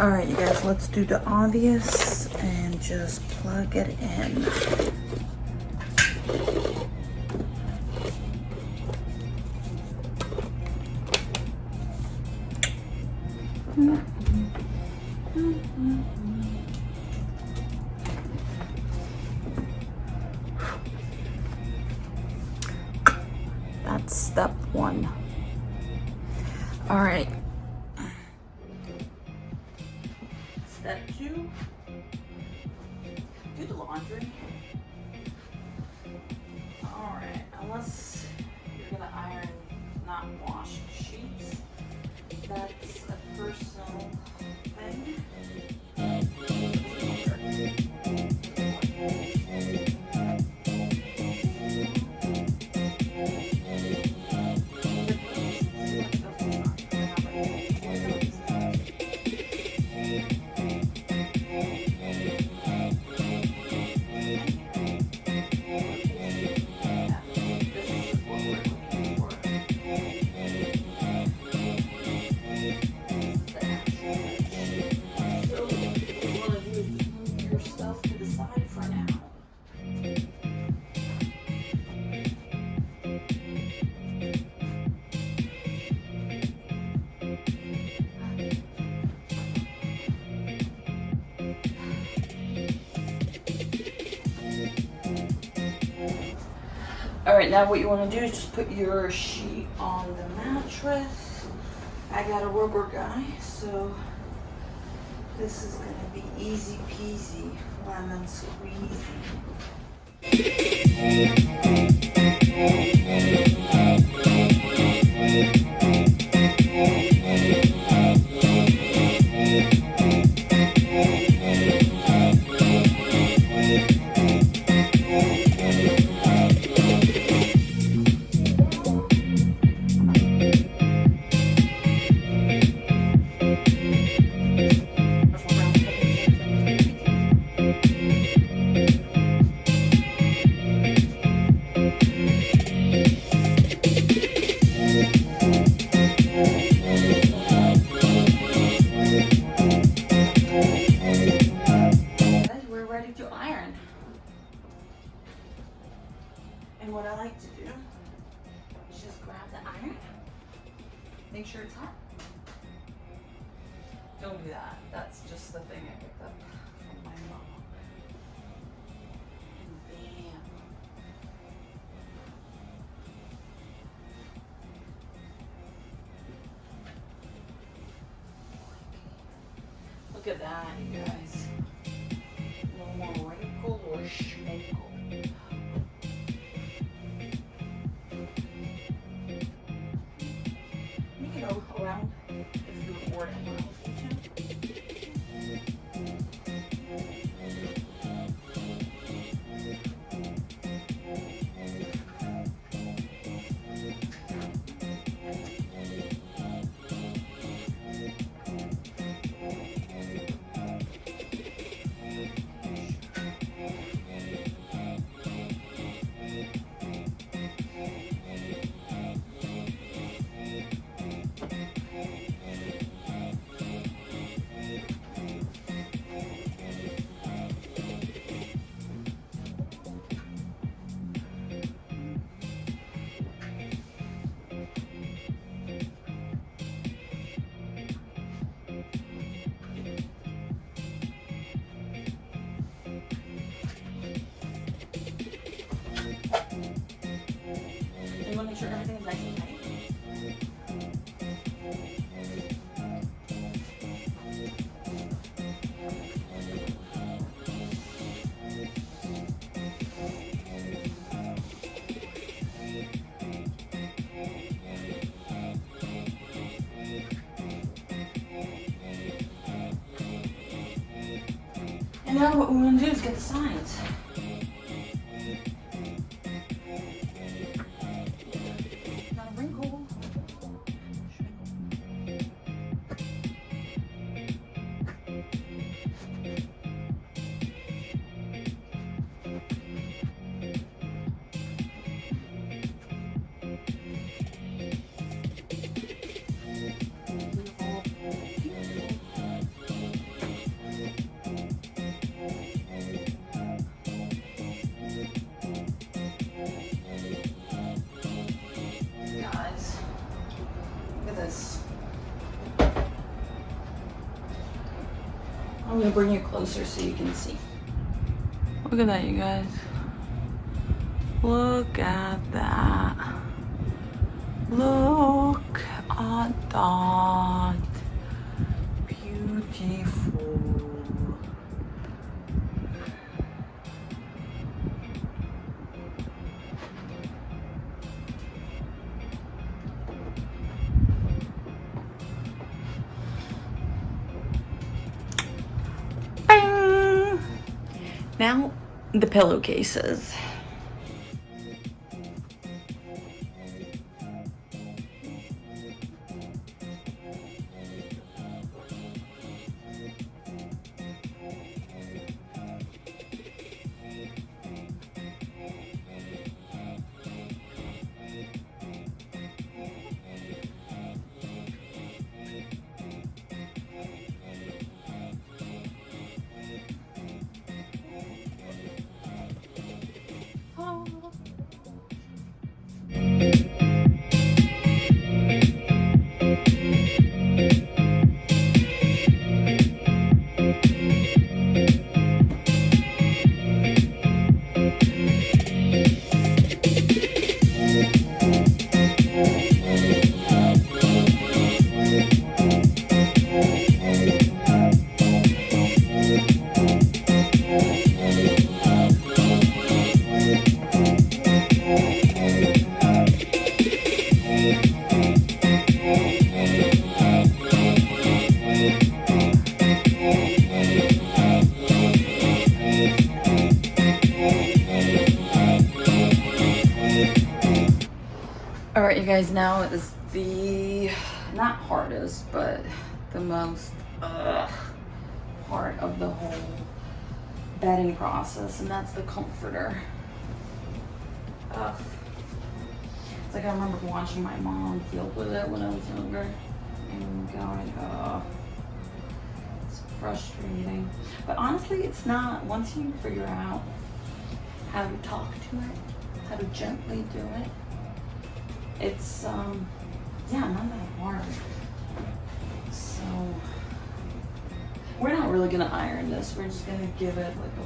All right, you guys, let's do the obvious and just plug it in. That's step one. All right. Step two, do the laundry. All right, unless you're gonna iron, not wash sheets, that's a personal thing. All right, now what you want to do is just put your sheet on the mattress. I got a rubber guy, so this is going to be easy peasy, lemon squeezy. And what I like to do is just grab the iron, make sure it's hot. Don't do that. That's just the thing I picked up from my mom. And bam. Look at that, you guys. No more wrinkle or schminkle. Around if you record it. You want to make sure everything is nice and tight. And now what we're going to do is get the sides. Not a wrinkle. gonna bring you closer so you can see. Look at that, you guys. Look at that. Look at that. Beautiful. Bang! Now the pillowcases. All right, you guys, now is the, not hardest, but the most part of the whole bedding process, and that's the comforter. It's like I remember watching my mom deal with it when I was younger and going, it's frustrating. But honestly, it's not. Once you figure out how to talk to it, how to gently do it, it's yeah, not that hard. So we're not really gonna iron this. We're just gonna give it like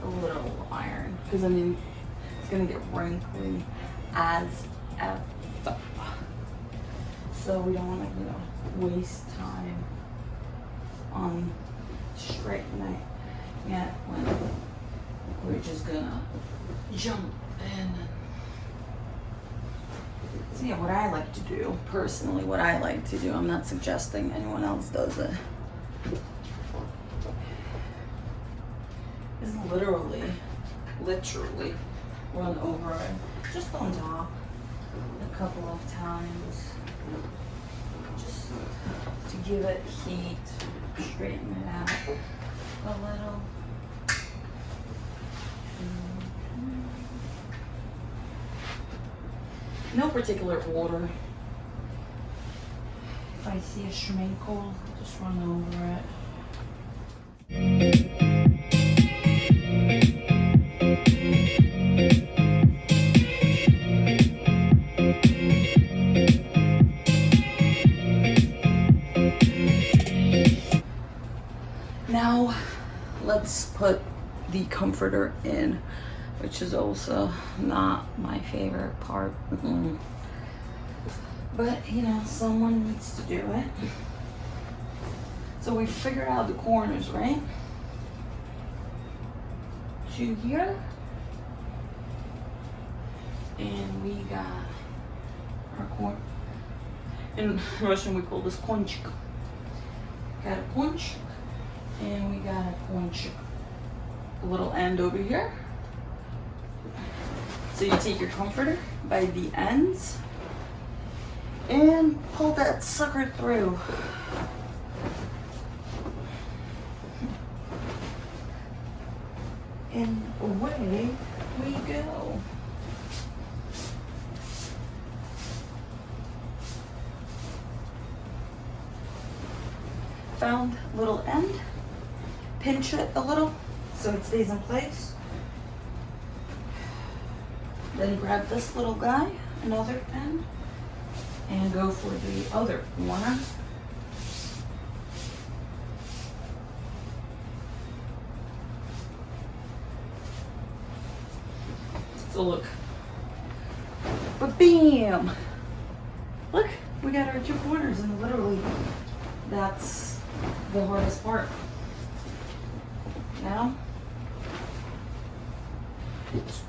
a little iron, because I mean it's gonna get wrinkly as F. So we don't want to, you know, waste time on straightening it yet when we're just gonna jump in. So yeah, what I like to do, personally, what I like to do, I'm not suggesting anyone else does it, is literally run over it, just on top, a couple of times, just to give it heat, straighten it out a little. No particular order. If I see a schminkle, just run over it. Now, let's put the comforter in, which is also not my favorite part. But, you know, someone needs to do it. So we figured out the corners, right? To here. And we got our corner. In Russian, we call this konchik. Got a konchik. And we got a konchik. A little end over here. So you take your comforter by the ends and pull that sucker through. And away we go. Found little end, pinch it a little so it stays in place. Then grab this little guy, another end, and go for the other corner. So look. But bam! Look, we got our 2 corners, and literally that's the hardest part. Now, just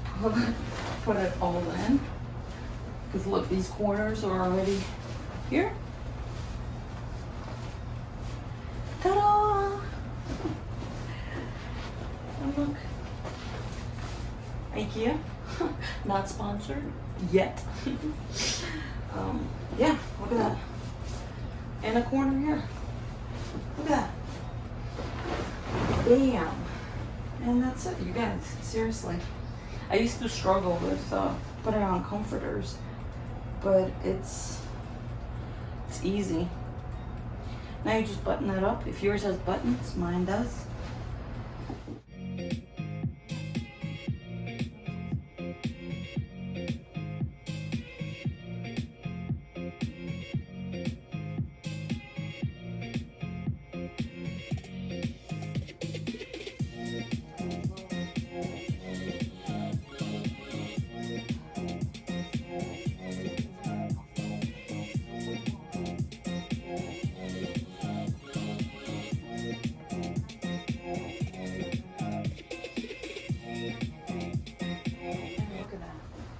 put it all in. Because look, these corners are already here. Ta-da! And look. IKEA, not sponsored yet. Yeah, look at that. And a corner here. Look at that. Bam. And that's it, you guys. Seriously. I used to struggle with putting on comforters, but it's easy. Now you just button that up. If yours has buttons, mine does.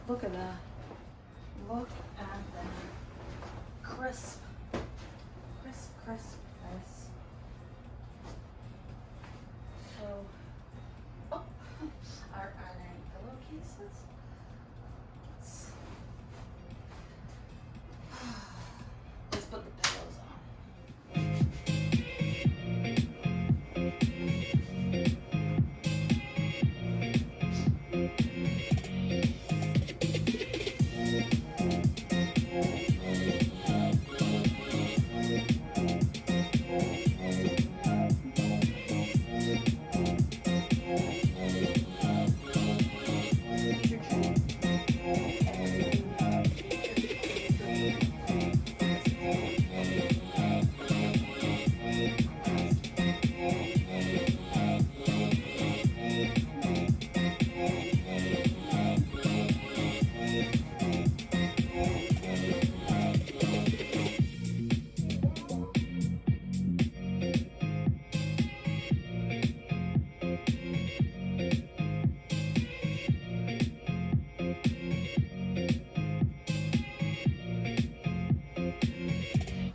Look at that. Look at that. Crisp. Crisp, crisp, crisp. So, oh, our pillowcases. Let's put the pillows on.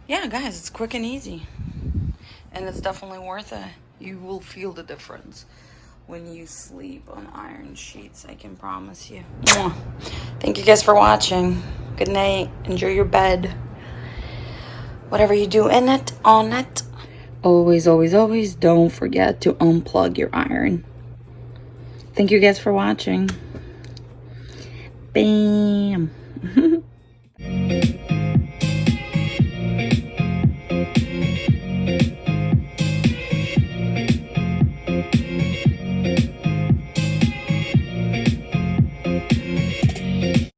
Yeah, guys, it's quick and easy. And it's definitely worth it. You will feel the difference when you sleep on iron sheets, I can promise you. Mwah. Thank you guys for watching. Good night. Enjoy your bed. Whatever you do in it, on it. Always, always, always don't forget to unplug your iron. Thank you guys for watching. Bam.